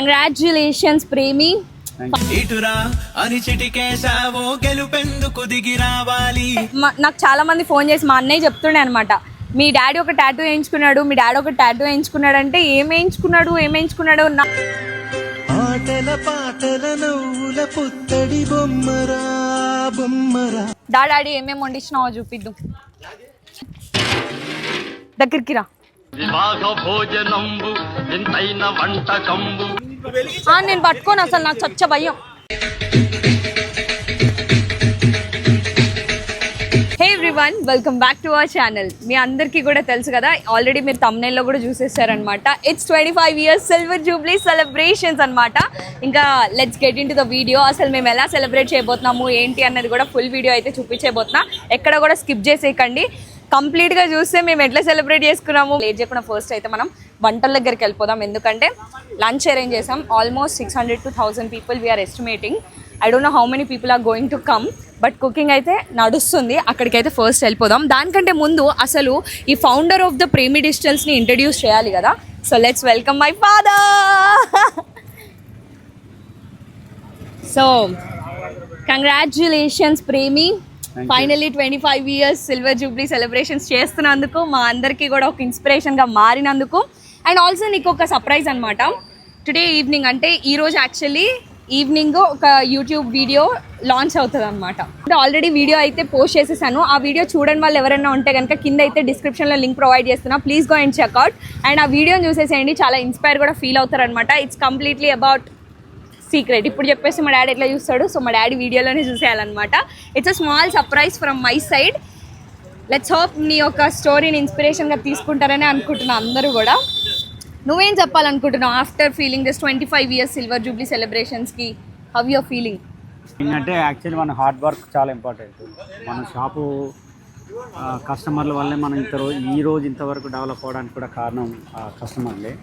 Congratulations ప్రేమి. నాకు చాలా మంది ఫోన్ చేసి మా అన్నయ్య చెప్తుండే అనమాట, మీ డాడీ ఒక టాటూ వేయించుకున్నాడు, మీ డాడీ ఒక టాటూ వేయించుకున్నాడు అంటే ఏం వేయించుకున్నాడు డాడీ ఏమేమి వండించినావో చూపిద్దాం, దగ్గరికి రా. నేను పట్టుకోను అసలు, నాకు చచ్చ భయం. Hey everyone, welcome back to our channel. మీ అందరికీ కూడా తెలుసు కదా, ఆల్రెడీ మీరు thumbnail-లో కూడా చూసేసారనమాట. It's 25 years silver jubilee celebrations అనమాట. ఇంకా let's get into the video. అసలు మేము ఎలా సెలబ్రేట్ చేయబోతున్నాము ఏంటి అన్నది కూడా ఫుల్ వీడియో అయితే చూపించబోతున్నా. ఎక్కడ కూడా స్కిప్ చేసేయకండి, కంప్లీట్గా చూస్తే మేము ఎట్లా సెలబ్రేట్ చేసుకున్నాము. లేట్ చేయకుండా ఫస్ట్ అయితే మనం వంటల దగ్గరికి వెళ్ళిపోదాం, ఎందుకంటే లంచ్ అరేంజ్ చేసాం. Almost 600 to 1000 people we are estimating. I don't know how many people are going to come, but cooking అయితే నడుస్తుంది. అక్కడికైతే ఫస్ట్ వెళ్ళిపోదాం. దానికంటే ముందు అసలు ఈ ఫౌండర్ ఆఫ్ ద ప్రేమి డిజిటల్స్ని ఇంట్రడ్యూస్ చేయాలి కదా. So let's welcome my father. So congratulations Premi, finally 25 years silver jubilee celebrations చేస్తున్నందుకు, మా అందరికీ కూడా ఒక ఇన్స్పిరేషన్గా మారినందుకు. అండ్ ఆల్సో నీకు ఒక సర్ప్రైజ్ అనమాట. టుడే ఈవినింగ్, అంటే ఈరోజు యాక్చువల్లీ ఈవినింగ్ ఒక యూట్యూబ్ వీడియో లాంచ్ అవుతుంది అనమాట. అంటే ఆల్రెడీ వీడియో అయితే పోస్ట్ చేసేసాను. ఆ వీడియో చూడని వాళ్ళు ఎవరైనా ఉంటే కనుక కింద అయితే డిస్క్రిప్షన్లో లింక్ ప్రొవైడ్ చేస్తున్నా, please go and check out. And ఆ వీడియోని చూసేసేయండి, చాలా ఇన్స్పైర్ కూడా ఫీల్ అవుతారనమాట. It's completely about secret. ఇప్పుడు చెప్పేసి మా డాడీ ఎట్లా చూస్తాడు, సో మా డాడీ వీడియోలోనే చూసేయాలన్నమాట. It's a small surprise from my side. Let's hope నీ యొక్క స్టోరీని ఇన్స్పిరేషన్గా తీసుకుంటారని అనుకుంటున్నా అందరూ కూడా. నువ్వేం చెప్పాలనుకుంటున్నావు after feeling this 25 years silver jubilee సెలబ్రేషన్స్కి? How your feeling? అంటే యాక్చువల్లీ మన హార్డ్ వర్క్ చాలా ఇంపార్టెంట్. మన షాపు కస్టమర్ల వల్లే మనం ఈ రోజు ఇంతవరకు డెవలప్ అవ్వడానికి కూడా కారణం కస్టమర్లే.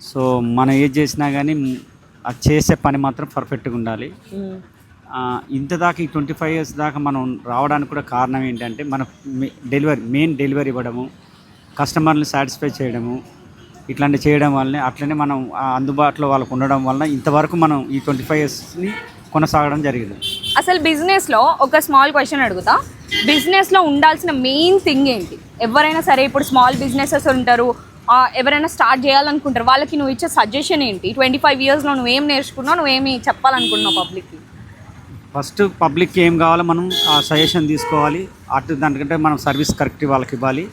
సో మనం ఏది చేసినా కానీ అది చేసే పని మాత్రం పర్ఫెక్ట్గా ఉండాలి. ఇంత దాకా ఈ 25 years దాకా మనం రావడానికి కూడా కారణం ఏంటంటే మన మెయిన్ డెలివరీ ఇవ్వడము, కస్టమర్ని సాటిస్ఫై చేయడము, ఇట్లాంటి చేయడం వల్లనే, అట్లనే మనం అందుబాటులో వాళ్ళకు ఉండడం వలన ఇంతవరకు మనం ఈ 25 yearsని కొనసాగడం జరిగింది. అసలు బిజినెస్లో ఒక స్మాల్ క్వశ్చన్ అడుగుతా, బిజినెస్లో ఉండాల్సిన మెయిన్ థింగ్ ఏంటి? ఎవరైనా సరే ఇప్పుడు స్మాల్ బిజినెసెస్ ఉంటారు, ఎవరైనా స్టార్ట్ చేయాలనుకుంటారు, వాళ్ళకి నువ్వు ఇచ్చే సజెషన్ ఏంటి? 25 yearsలో నువ్వేం నేర్చుకున్నావు, నువ్వేమి చెప్పాలనుకుంటున్నావు పబ్లిక్కి? ఫస్ట్ పబ్లిక్కి ఏం కావాలో మనం ఆ సజెషన్ తీసుకోవాలి. దానికంటే మనం సర్వీస్ కరెక్ట్ వాళ్ళకి ఇవ్వాలి.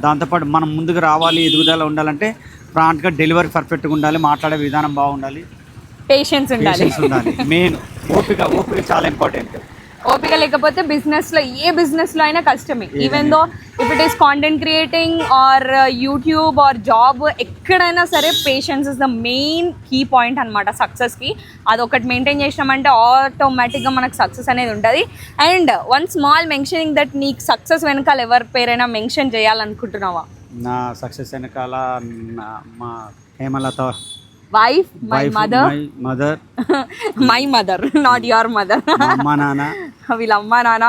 దాంతోపాటు మనం ముందుకు రావాలి, ఎదుగుదల ఉండాలంటే ప్రాంట్గా డెలివరీ పర్ఫెక్ట్గా ఉండాలి, మాట్లాడే విధానం బాగుండాలి, పేషెన్స్ ఉండాలి. మెయిన్ ఓపిక చాలా ఇంపార్టెంట్. ఓపిక లేకపోతే బిజినెస్లో, ఏ బిజినెస్లో అయినా కష్టమే. Even though if it is content creating or YouTube or job, ఎక్కడైనా సరే patience is the main key point అనమాట సక్సెస్కి. అదొకటి మెయింటైన్ చేసినామంటే ఆటోమేటిక్గా మనకు సక్సెస్ అనేది ఉంటుంది. And one small mentioning that నీకు సక్సెస్ వెనకాల ఎవరి పేరైనా మెన్షన్ చేయాలనుకుంటున్నావా? నా సక్సెస్ వెనకాల మా Hemalatha wife, my mother, my mother, not your mother, అమ్మా నాన్న, వీళ్ళ అమ్మా నాన్న,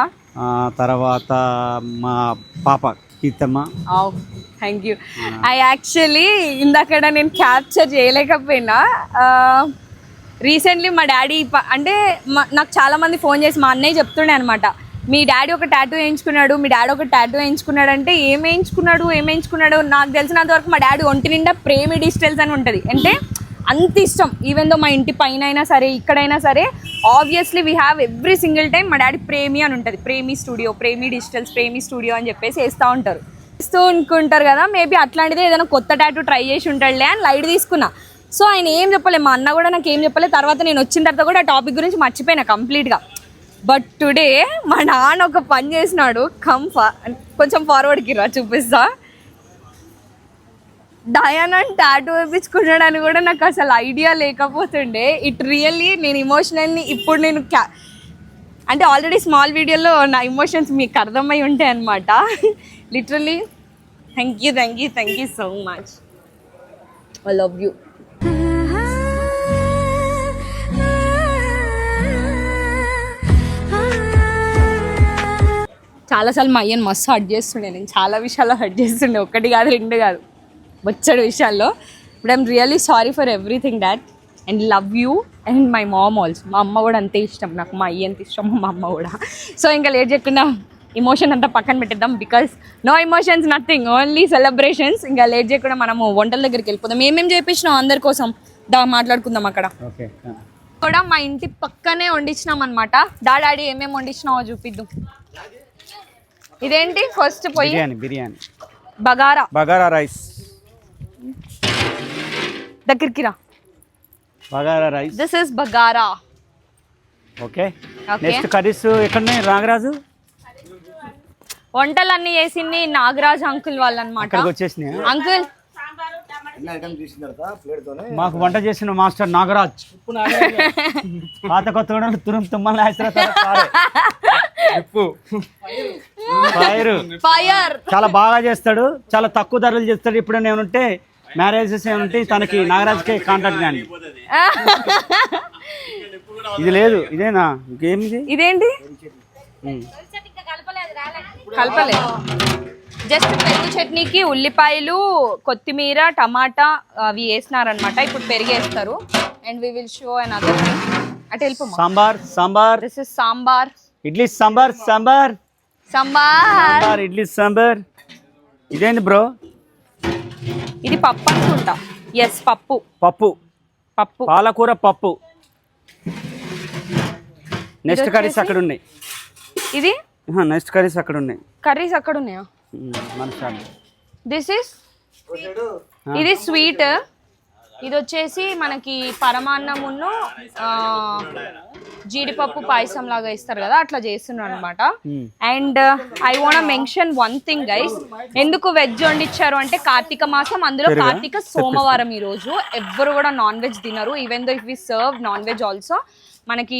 తర్వాత మా పాప Keerthamma. Thank you. I actually ఇందాక నేను క్యాప్చర్ చేయలేకపోయినా, రీసెంట్లీ మా డాడీ అంటే నాకు చాలామంది ఫోన్ చేసి మా అన్నయ్య చెప్తుండే అనమాట, మీ డాడీ ఒక టాటూ వేయించుకున్నాడు, మీ డాడీ ఒక టాటూ వేయించుకున్నాడు అంటే ఏం వేయించుకున్నాడు నాకు తెలిసినంత వరకు మా డాడీ ఒంటి నిండా ప్రేమి డిజిటల్స్ అని ఉంటుంది. అంటే అంత ఇష్టం. ఈవెన్ దో మా ఇంటి పైన అయినా సరే, ఇక్కడైనా సరే, obviously we have every single time మా డాడీ ప్రేమి అని ఉంటుంది. ప్రేమి స్టూడియో, ప్రేమి డిజిటల్స్, ప్రేమి స్టూడియో అని చెప్పేసి వేస్తూ ఉంటారు. ఇస్తూ అనుకుంటారు కదా, మేబీ అట్లాంటిదే ఏదైనా కొత్త టాటూ ట్రై చేసి ఉంటాడులే అని లైట్ తీసుకున్నా. సో ఆయన ఏం చెప్పలే, మా అన్న కూడా నాకు ఏం చెప్పలేదు. తర్వాత నేను వచ్చిన తర్వాత కూడా ఆ టాపిక్ గురించి మర్చిపోయినా కంప్లీట్గా. బట్ టుడే మా నాన్న ఒక పని చేసినాడు. కొంచెం ఫార్వర్డ్కి రా, చూపిస్తా. డయానా టాటూ వేయించుకున్నాడని కూడా నాకు అసలు ఐడియా లేకపోతుండే. ఇట్ రియల్లీ నేను ఇమోషనల్ని ఇప్పుడు నేను అంటే ఆల్రెడీ స్మాల్ వీడియోలో నా ఇమోషన్స్ మీకు అర్థమై ఉంటాయి అన్నమాట. Literally thank you so much. I love you. చాలాసార్లు మా అయ్యని మస్తు హర్ట్ చేస్తుండే, నేను చాలా విషయాల్లో హర్ట్ చేస్తుండే, ఒకటి కాదు రెండు కాదు, బొచ్చడు విషయాల్లో. But I'm really sorry for everything dad. And love you and my mom also. మా అమ్మ కూడా అంతే ఇష్టం నాకు, మా అయ్య ఎంత ఇష్టం మా అమ్మ కూడా. సో ఇంకా లేట్ చేయకుండా ఎమోషన్ అంతా పక్కన పెట్టేద్దాం, because no emotions nothing, only celebrations. ఇంకా లేట్ చేయకుండా మనము వంటల దగ్గరికి వెళ్ళిపోదాం. ఏమేమి చేపించినాం అందరి కోసం దా మాట్లాడుకుందాం అక్కడ. ఓకే కూడా మా ఇంటి పక్కనే వండించినాం అనమాట. డాడీ ఏమేమి వండించినావో చూపిద్దాం. ఇదేంటి ఫస్ట్ పోయి బిర్యానీ బగారా రైస్, దగ్గరికి రా. Bagara rice, this is bagara. Okay. Next curries ఎక్కడున్నాయి? నాగరాజు వంటలన్నీ చేసింది నాగరాజ్ అంకుల్ వాళ్ళు అనమాట. వచ్చేసినాయి అంకుల్ మాకు వంట చేసిన మాస్టర్ నాగరాజ్. పాత కొత్త తుమ్మల్ ఫైర్ చాలా బాగా చేస్తాడు, చాలా తక్కువ ధరలు చేస్తాడు. ఇప్పుడు ఏమంటే మ్యారేజెస్ ఏమంటే తనకి నాగరాజ్కే కాంటాక్ట్ కానీ. ఇది లేదు, ఇదేనా? ఇంకేమిది? ఇదేంటి? కలపలేదు, జస్ట్ పెరుగు చట్నీకి ఉల్లిపాయలు, కొత్తిమీర, టమాటా అవి వేసినారనమాట. ఇప్పుడు పెరుగు వేస్తారు. And we will show and other అటు వెళ్ళిపో. Sambar this is sambar. ఇడ్లీ సాంబార్ ఇడ్లీ సాంబార్. ఇదేంటి బ్రో? ఇది పప్పు అనుకుంటా. ఎస్, పప్పు పాలకూర పప్పు. నెక్స్ట్ కర్రీస్ అక్కడ ఉన్నాయి. ఇది నెక్స్ట్ కర్రీస్ అక్కడ ఉన్నాయి. కర్రీస్ అక్కడ ఉన్నాయా? దిస్ ఇస్, ఇది స్వీట్. ఇది వచ్చేసి మనకి పరమాన్నమును జీడిపప్పు పాయసం లాగా ఇస్తారు కదా, అట్లా చేస్తున్నారు అనమాట. And I want mention one thing guys, ఎందుకు వెజ్ వండిచ్చారు అంటే కార్తీక మాసం, అందులో కార్తీక సోమవారం. ఈ రోజు ఎవ్వరు కూడా నాన్ వెజ్ తినరు. Even though if we serve non veg also మనకి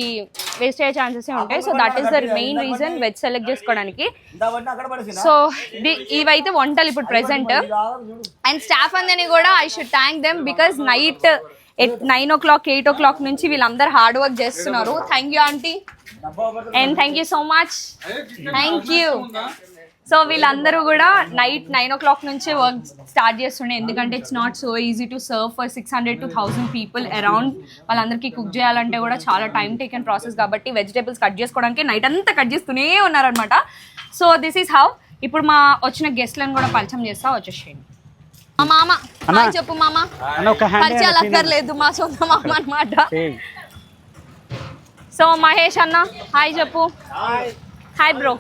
వేస్ట్ అయ్యే ఛాన్సెస్ ఉంటాయి. So that is the main reason veg select చేసుకోవడానికి. సో ఇవైతే వంటలు ఇప్పుడు ప్రెసెంట్. అండ్ స్టాఫ్ అందరినీ కూడా I should thank them, because night 9 o'clock 8 o'clock నుంచి వీళ్ళందరూ హార్డ్ వర్క్ చేస్తున్నారు. Thank you aunty and thank you so much. Thank you. సో వీళ్ళందరూ కూడా నైట్ 9 o'clock నుంచే వర్క్ స్టార్ట్ చేస్తుండే, ఎందుకంటే it's not so easy to serve for 600 to 1000 people around. వాళ్ళందరికీ కుక్ చేయాలంటే కూడా చాలా టైం టేకెన్ ప్రాసెస్ కాబట్టి వెజిటేబుల్స్ కట్ చేసుకోవడానికి నైట్ అంతా కట్ చేస్తూనే ఉన్నారనమాట. So this is how. ఇప్పుడు మా వచ్చిన గెస్ట్లను కూడా పరిచయం చేస్తా, వచ్చేసేయండి. మా మామ హాయ్ చెప్పు. మామ పరిచయాలు అక్కర్లేదు, మా సొంత మామ అనమాట. సో మహేష్ అన్న హాయ్ చెప్పు. Hi bro.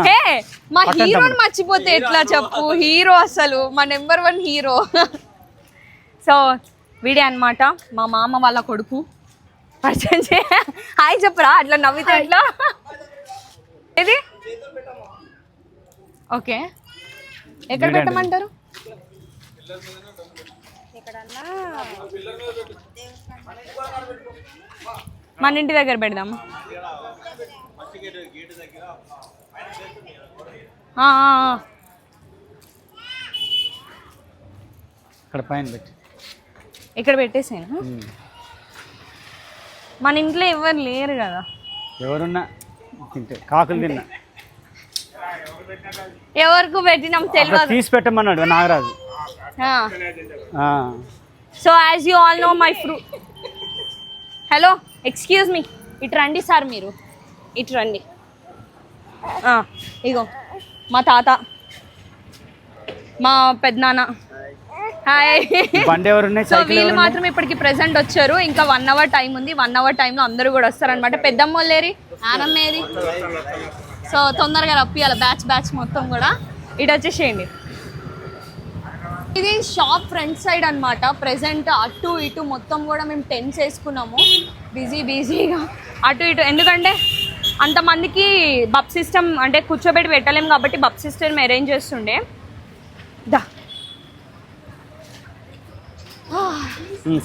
హే మా హీరోని మర్చిపోతే ఎట్లా చెప్పు? హీరో అసలు మా నెంబర్ 1 హీరో. సో వీడే అనమాట మా మామ వాళ్ళ కొడుకు. పరిచయం హాయ్ చెప్పురా, అట్లా నవ్వితే ఎట్లా? ఇది ఓకే, ఎక్కడ పెట్టమంటారు? మన ఇంటి దగ్గర పెడదామా? ఇక్కడ పైన పెట్టి ఇక్కడ పెట్టేసాను. మన ఇంట్లో ఎవరు లేరు కదా. ఎవరున్నా తింటే కాకులు తిన్నా ఎవరికి పెట్టినాం తెలియదు, తీసి పెట్టమన్నాడు Nagaraju. So as you all know my fruit. Hello excuse me, ఇటు రండి సార్, మీరు ఇటు రండి. ఇగో మా తాత, మా పెద్దనాన్న. హాయ్. సో వీళ్ళు మాత్రం ఇప్పటికి ప్రెసెంట్ వచ్చారు. ఇంకా 1 hour టైం ఉంది. 1 hour టైంలో అందరూ కూడా వస్తారనమాట. పెద్దమ్మ లేరి, ఆనమ్మేది. సో తొందరగా రప్పియాలి బ్యాచ్ మొత్తం కూడా. ఇటు వచ్చేసేయండి. ఇది షాప్ ఫ్రంట్ సైడ్ అనమాట. ప్రెసెంట్ అటు ఇటు మొత్తం కూడా మేము టెంట్స్ వేసుకున్నాము, బిజీగా అటు ఇటు. ఎందుకంటే అంతమందికి బబ్ సిస్టమ్ అంటే కూర్చోబెట్టి పెట్టలేము కాబట్టి బబ్ సిస్టమ్ అరేంజ్ చేస్తుండే. దా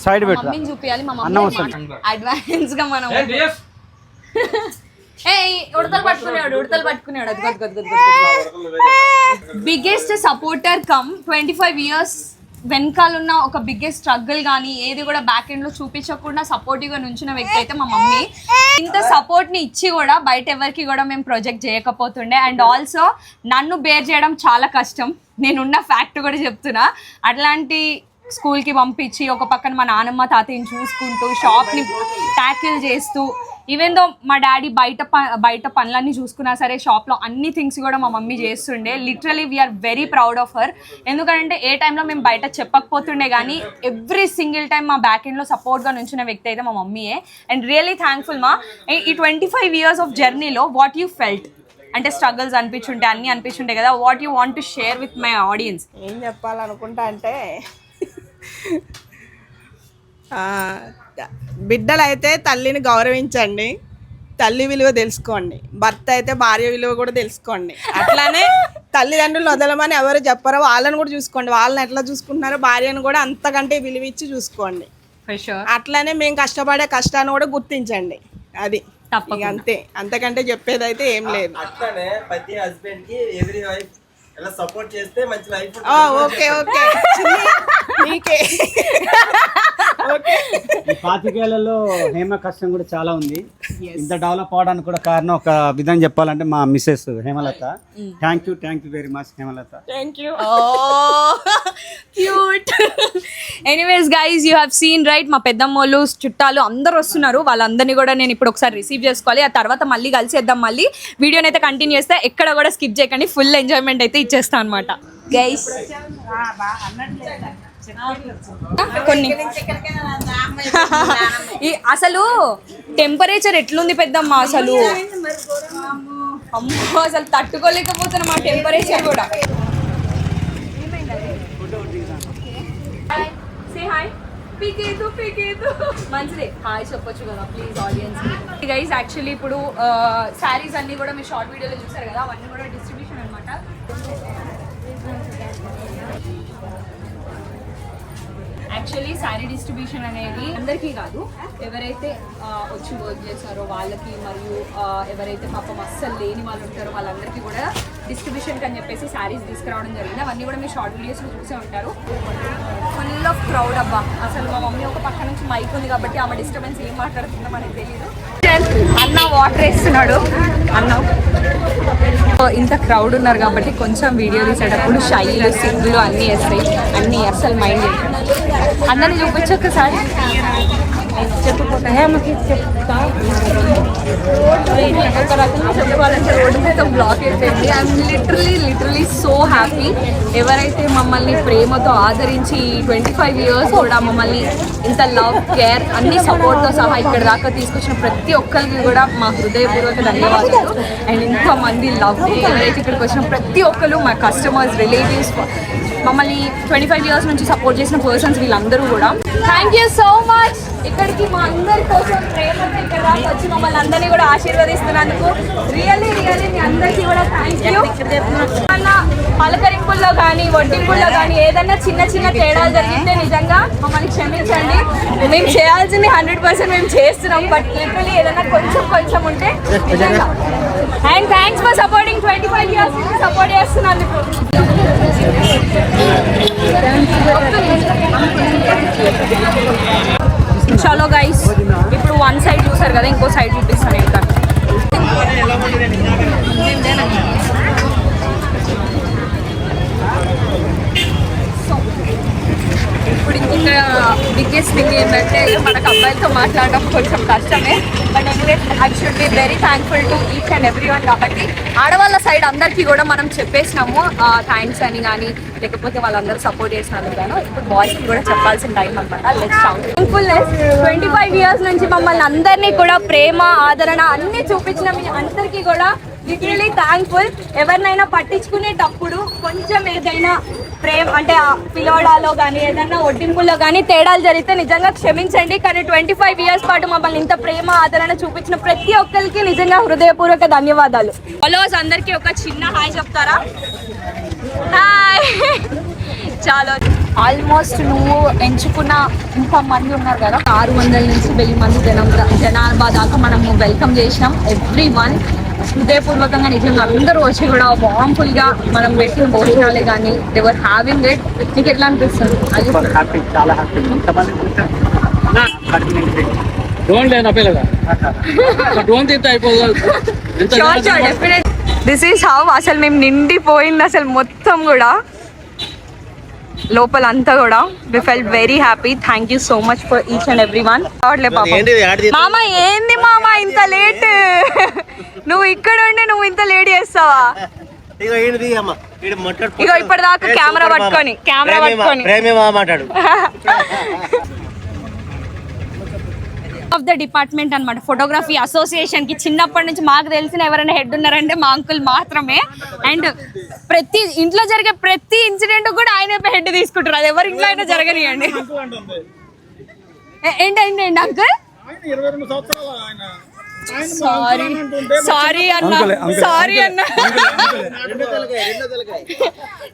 సైడ్ మమ్మీని చూపించాలి. మా మమ్మీ అడ్వాన్స్ గా మనం ఉడతలు పట్టుకునేవాడు. బిగ్గెస్ట్ సపోర్టర్ కమ్ 25 years వెనకాలన్న ఒక బిగ్గెస్ట్ స్ట్రగుల్ కానీ ఏది కూడా బ్యాక్ ఎండ్ లో చూపించకుండా సపోర్టివ్ గా నుంచిన వ్యక్తి అయితే మా మమ్మీ. ఇంత సపోర్ట్ ని ఇచ్చి కూడా బయట ఎవరికి కూడా మేము ప్రొజెక్ట్ చేయకపోతుండే. అండ్ ఆల్సో నన్ను బేర్ చేయడం చాలా కష్టం, నేనున్న ఫ్యాక్ట్ కూడా చెప్తున్నా. అట్లాంటి స్కూల్కి పంపించి ఒక పక్కన మా నాన్నమ్మ తాతయ్యని చూసుకుంటూ షాప్ని ట్యాకిల్ చేస్తూ ఈవెన్ దో మా డాడీ బయట పనులన్నీ చూసుకున్నా సరే షాప్లో అన్ని థింగ్స్ కూడా మా మమ్మీ చేస్తుండే. Literally we are very proud of her. ఎందుకంటే ఏ టైంలో మేము బయట చెప్పకపోతుండే కానీ ఎవ్రీ సింగిల్ టైం మా బ్యాక్ ఎండ్లో సపోర్ట్గా నుంచిన వ్యక్తి అయితే మా మమ్మీయే. అండ్ రియల్లీ థ్యాంక్ఫుల్ మా. ఈ 25 years ఆఫ్ జర్నీలో వాట్ యూ ఫెల్ట్ అంటే స్ట్రగుల్స్ అనిపించుంటే అన్నీ అనిపించుంటాయి కదా, what you want to share with my audience? ఏం చెప్పాలనుకుంటా అంటే బిడ్డలు అయితే తల్లిని గౌరవించండి, తల్లి విలువ తెలుసుకోండి. భర్త అయితే భార్య విలువ కూడా తెలుసుకోండి. అట్లానే తల్లిదండ్రులు వదలమని ఎవరు చెప్పరో వాళ్ళని కూడా చూసుకోండి. వాళ్ళని ఎట్లా చూసుకుంటున్నారో భార్యను కూడా అంతకంటే విలువ ఇచ్చి చూసుకోండి. అట్లానే మేము కష్టపడే కష్టాన్ని కూడా గుర్తించండి. అది ఇక అంతే, అంతకంటే చెప్పేది అయితే ఏం లేదు. అట్లానే ప్రతి హస్బెండ్ కి ఎవ్రీ వైఫ్ ఎలా సపోర్ట్ చేస్తే మంచి లైఫ్. ఓకే ఓకే నీకే ఈ 25 హేమ కష్టం కూడా చాలా ఉంది. ఇంత డెవలప్ అవడానికి కూడా కారణం ఒక విధంగా చెప్పాలంటే మా missus Hemalatha. Thank you very much Hemalatha. Thank you. Cute. Anyways guys, you have seen right, మా పెద్దమ్మోళ్ళు చుట్టాలు అందరు వస్తున్నారు. వాళ్ళందరినీ కూడా నేను ఇప్పుడు ఒకసారి రిసీవ్ చేసుకోవాలి. ఆ తర్వాత మళ్ళీ కలిసేద్దాం. మళ్ళీ వీడియోని అయితే కంటిన్యూ చేస్తే ఎక్కడ కూడా స్కిప్ చేయకండి. ఫుల్ ఎంజాయ్మెంట్ అయితే ఇచ్చేస్తాను అనమాట గైస్. కొన్ని అసలు టెంపరేచర్ ఎట్లుంది పెద్దమ్మ? అసలు అమ్మో అసలు తట్టుకోలేకపోతున్నా మా టెంపరేచర్ కూడా. మంచిదే, హాయ్ చెప్పొచ్చు కదా ప్లీజ్ ఆడియన్స్. గైస్ యాక్చువల్లీ ఇప్పుడు శారీస్ అన్ని కూడా మీరు షార్ట్ వీడియోలో చూసారు కదా, అవన్నీ కూడా డిస్ట్రిబ్యూషన్ అనమాట. యాక్చువల్లీ శారీ డిస్ట్రిబ్యూషన్ అనేది అందరికీ కాదు, ఎవరైతే వచ్చి వర్క్ చేస్తారో వాళ్ళకి, మరియు ఎవరైతే పాపం అస్సలు లేని వాళ్ళు ఉంటారో వాళ్ళందరికీ కూడా డిస్ట్రిబ్యూషన్కి అని చెప్పేసి శారీస్ తీసుకురావడం జరిగింది. అవన్నీ కూడా మీరు షార్ట్ వీడియోస్లో చూసే ఉంటారు. ఫుల్ ఆఫ్ క్రౌడ్ అబ్బా. అసలు మా మమ్మీ ఒక పక్క నుంచి మైక్ ఉంది కాబట్టి ఆమె డిస్టర్బెన్స్ ఏం మాట్లాడుతుందో మనకు తెలియదు. అన్న వాటర్ వేస్తున్నాడు. అన్న ఇంత క్రౌడ్ ఉన్నారు కాబట్టి కొంచెం వీడియో తీసేటప్పుడు షైలు సింగులు అన్నీ వేస్తాయి. అన్నీ అస్సలు మైండ్ అందరినీ చూపించి ఒకసారి చెప్పిపోతాయి. ఒక రకంగా చెప్పుకోవాలంటే రోడ్డు మొత్తం బ్లాక్ అయిపోయింది. I'm literally so happy. ఎవరైతే మమ్మల్ని ప్రేమతో ఆదరించి 25 years కూడా మమ్మల్ని ఇంత లవ్ కేర్ అన్ని సపోర్ట్తో సహా ఇక్కడ దాకా తీసుకొచ్చిన ప్రతి ఒక్కరికి కూడా మా హృదయపూర్వక ధన్యవాదాలు. అండ్ ఇంతమంది లవ్ ఎవరైతే ఇక్కడికి వచ్చిన ప్రతి ఒక్కరు మా కస్టమర్స్, రిలేటివ్స్, మమ్మల్ని 25 years నుంచి సపోర్ట్ చేసిన పర్సన్స్ వీళ్ళందరూ కూడా థ్యాంక్ యూ సో మచ్. ఇక్కడికి మా అందరి కోసం ప్రేమతో ఇక్కడ దాకా వచ్చి మమ్మల్ని అందరినీ కూడా ఆశీర్వదిస్తున్నందుకు రియల్లీ మీ అందరికీ కూడా థ్యాంక్ యూ. పలకరింపుల్లో కానీ వడ్డింపుల్లో కానీ ఏదైనా చిన్న తేడాలు జరిగితే నిజంగా మమ్మల్ని క్షమించండి. మేము చేయాల్సింది 100% మేము చేస్తున్నాం. బట్ లిటరలీ ఏదైనా కొంచెం ఉంటే నిజంగా. And thanks for supporting 25 years నుంచి సపోర్ట్ చేస్తున్నందుకు. చలో గైస్, ఇప్పుడు వన్ సైడ్ చూసారు కదా, ఇంకో సైడ్ చూపిస్తాను ఇంకా. ఇప్పుడు ఇక్కడ బిగ్గెస్ట్ థింగ్ ఏంటంటే మనకు అబ్బాయిలతో మాట్లాడడం కొంచెం కష్టమే. But anyway I should be very thankful to each and every one. కాబట్టి ఆడవాళ్ళ సైడ్ అందరికీ కూడా మనం చెప్పేసినాము థ్యాంక్స్ అని కానీ, లేకపోతే వాళ్ళందరూ సపోర్ట్ చేసినందుకు గాను. ఇప్పుడు బాయ్స్కి కూడా చెప్పాల్సిన టైం అనమాట. Let's shout thankfulness. 25 years నుంచి మమ్మల్ని అందరినీ కూడా ప్రేమ, ఆదరణ అన్నీ చూపించిన మీ అందరికీ కూడా లిటరలీ థ్యాంక్ఫుల్. ఎవరినైనా పట్టించుకునేటప్పుడు కొంచెం ఏదైనా ప్రేమ అంటే పిలవడాలో కానీ ఏదైనా ఒడ్డింపుల్లో కానీ తేడాలు జరిగితే నిజంగా క్షమించండి. కానీ 25 years పాటు మమ్మల్ని ఇంత ప్రేమ, ఆదరణ చూపించిన ప్రతి ఒక్కరికి నిజంగా హృదయపూర్వక ధన్యవాదాలు. ఫాలోవర్స్ అందరికీ ఒక చిన్న హాయ్ చెప్తారా? హాయ్. చాలా ఆల్మోస్ట్ నువ్వు ఎంచుకున్న ఇంతమంది ఉన్నారు కదా, 600 నుంచి 1000 మంది జనాభా దాకా మనము వెల్కమ్ చేసినాం. ఎవ్రీ వన్ హృదయపూర్వకంగా నిజంగా అందరూ వచ్చి కూడా వార్మ్ఫుల్గా మనం పెట్టిన భోజనాలే కానీ దే వర్ హ్యావింగ్ ఇట్. నీకు ఎట్లా అనిపిస్తుంది? చాలా హ్యాపీ. దిస్ ఈస్ హౌ అసలు మేము నిండిపోయింది అసలు మొత్తం కూడా. లోపల అంతా కూడా we felt very happy. Thank you so much for each and every one. మామ ఏంది మామ ఇంత లేట్? నువ్వు ఇక్కడ ఉండి నువ్వు ఇంత లేట్ చేస్తావా? ఇగో ఇప్పటిదాకా కెమెరా పట్టుకొని మాట్లాడు ఆఫ్ ద డిపార్ట్మెంట్ అన్నమాట, ఫోటోగ్రఫీ అసోసియేషన్ కి. చిన్నప్పటి నుంచి మాకు తెలిసిన ఎవరైనా హెడ్ ఉన్నారంటే మా అంకుల్ మాత్రమే. అండ్ ప్రతి ఇంట్లో జరిగే ప్రతి ఇన్సిడెంట్ కూడా ఆయన హెడ్ తీసుకుంటారు. అది ఎవరి ఇంట్లో అయినా జరగనియండి. ఏంటండి అంకుల్? సారీ అన్న.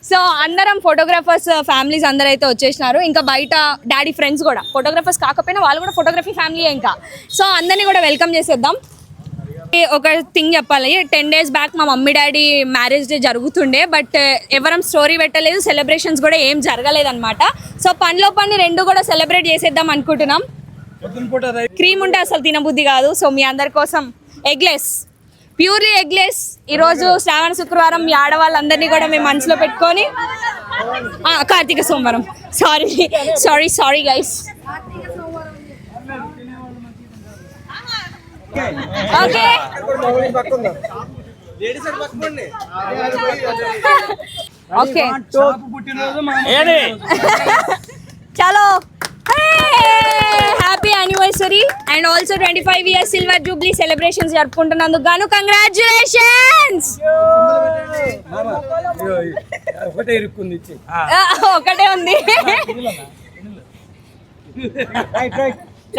సో అందరం ఫోటోగ్రాఫర్స్ ఫ్యామిలీస్ అందరూ అయితే వచ్చేసినారు. ఇంకా బయట డాడీ ఫ్రెండ్స్ కూడా ఫోటోగ్రాఫర్స్ కాకపోయినా వాళ్ళు కూడా ఫోటోగ్రఫీ ఫ్యామిలీ ఇంకా. సో అందరినీ కూడా వెల్కమ్ చేసేద్దాం. ఒక థింగ్ చెప్పాలి, 10 days బ్యాక్ మా మమ్మీ డాడీ మ్యారేజ్ డే జరుగుతుండే, బట్ ఎవరం స్టోరీ పెట్టలేదు, సెలబ్రేషన్స్ కూడా ఏం జరగలేదన్నమాట. సో పనిలో పని రెండు కూడా సెలబ్రేట్ చేసేద్దాం అనుకుంటున్నాం. క్రీమ్ ఉంటే అసలు తినబుద్ధి కాదు. సో మీ అందరి కోసం ఎగ్లెస్, ప్యూర్లీ ఎగ్లెస్. ఈరోజు శ్రావణ శుక్రవారం మీ ఆడవాళ్ళందరినీ కూడా మేము మనసులో పెట్టుకొని, Karthika Somavaram, sorry guys. Okay okay చలో, happy anniversary and also 25 years silver jubilee celebrations జరుపుకుంటున్నందుకు గాను కంగ్రాచులేషన్స్. ఒకటే ఉంది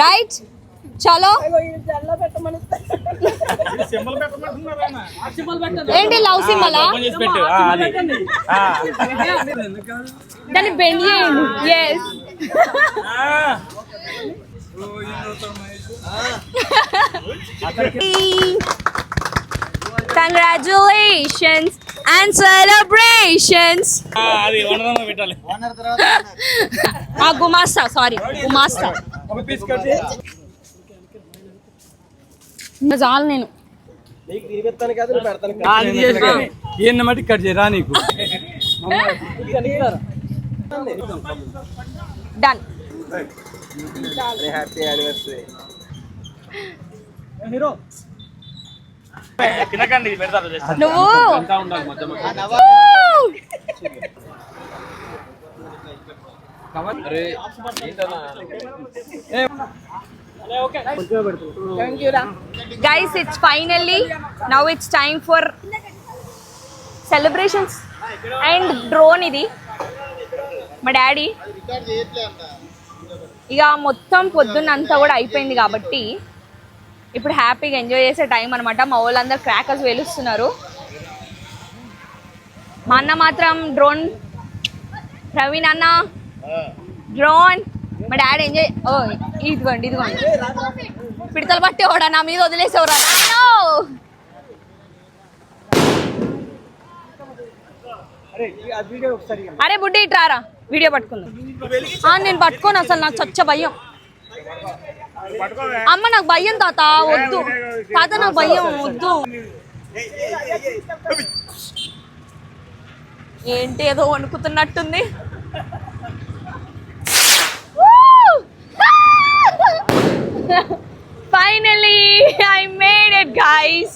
రైట్. చలో ఏంటి లవ్ సింబలా? దాన్ని బెండ్ చేయండి. Yes congratulations and celebrations. గుమాస్తా, సారీ గుమాస్తా. చాలు నేను మట్టి కట్ చేయరా నీకు. డన్. Happy anniversary. నువ్వు guys, it's finally now it's time for celebrations and drone. ఇది మా డాడీ ఇక మొత్తం పొద్దున్నంతా కూడా అయిపోయింది కాబట్టి ఇప్పుడు హ్యాపీగా ఎంజాయ్ చేసే టైం అనమాట. మా వాళ్ళందరూ క్రాకర్స్ వెలుస్తున్నారు. మా అన్న మాత్రం డ్రోన్, ప్రవీణ్ అన్న డ్రోన్, మా డాడీ ఎంజాయ్. ఓ ఇదిగోండి పిడతలు పట్టేవాడా నా మీద వదిలేసేవరా? అరే బుడ్డి ఇట్రారా, వీడియో పట్టుకుందాం. నేను పట్టుకోను అసలు, నాకు చచ్చ భయం. అమ్మ నాకు భయం తాత, వద్దు తాత నాకు భయం వద్దు. ఏంటి ఏదో వణుకుతున్నట్టుంది. Finally, I made it, guys.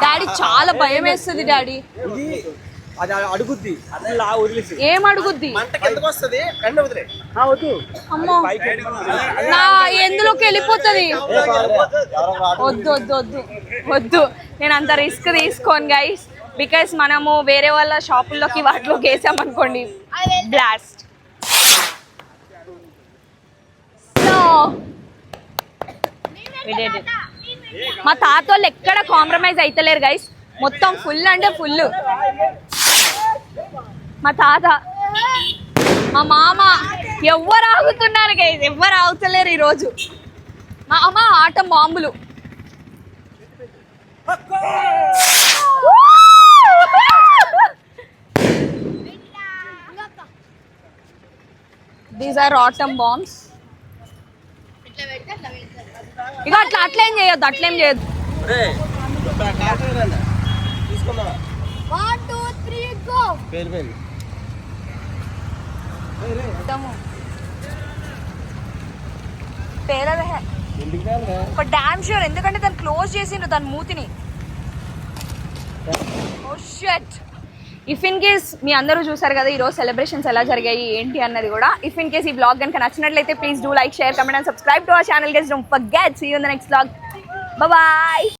Daddy చాలా భయం వేస్తుంది డాడీ. ఏం అడుగుద్ది? అమ్మో నా ఎందులోకి వెళ్ళిపోతుంది. వద్దు వద్దు వద్దు వద్దు, నేను అంత రిస్క్ తీసుకోను గైస్. బికాస్ మనము వేరే వాళ్ళ షాపుల్లోకి వాటిలోకి వేసామనుకోండి బ్లాస్ట్. సో మా తాత వాళ్ళు ఎక్కడ కాంప్రమైజ్ అవుతలేరు గైస్. మొత్తం ఫుల్ అంటే ఫుల్. మా తాత, మా మామ ఎవ్వరు ఆగుతున్నారు గైస్, ఎవ్వరు ఆగుతలేరు ఈరోజు. మా అమ్మ ఆటం బాంబులు. These are atom bombs. ఇక అట్లేం చేయొద్దు, అట్లేం చేయొద్దు. 1 2 3 పేరు పేరు పేరదే ఎందుకు రాదురా? ఒక డామ్ షూర్, ఎందుకంటే దాన్ని క్లోజ్ చేసిండు దాని మూతిని. ఓ షట్. ఇఫ్ ఇన్ కేస్ మీ అందరూ చూసారు కదా ఈరోజు సెలబ్రేషన్స్ ఎలా జరిగాయి ఏంటి అన్నది కూడా. ఇఫ్ ఇన్ కేస్ ఈ బ్లాగ్ కనుక నచ్చినట్లయితే please do like, share, comment and subscribe to our channel. Guys don't forget. See you in the next blog. Bye.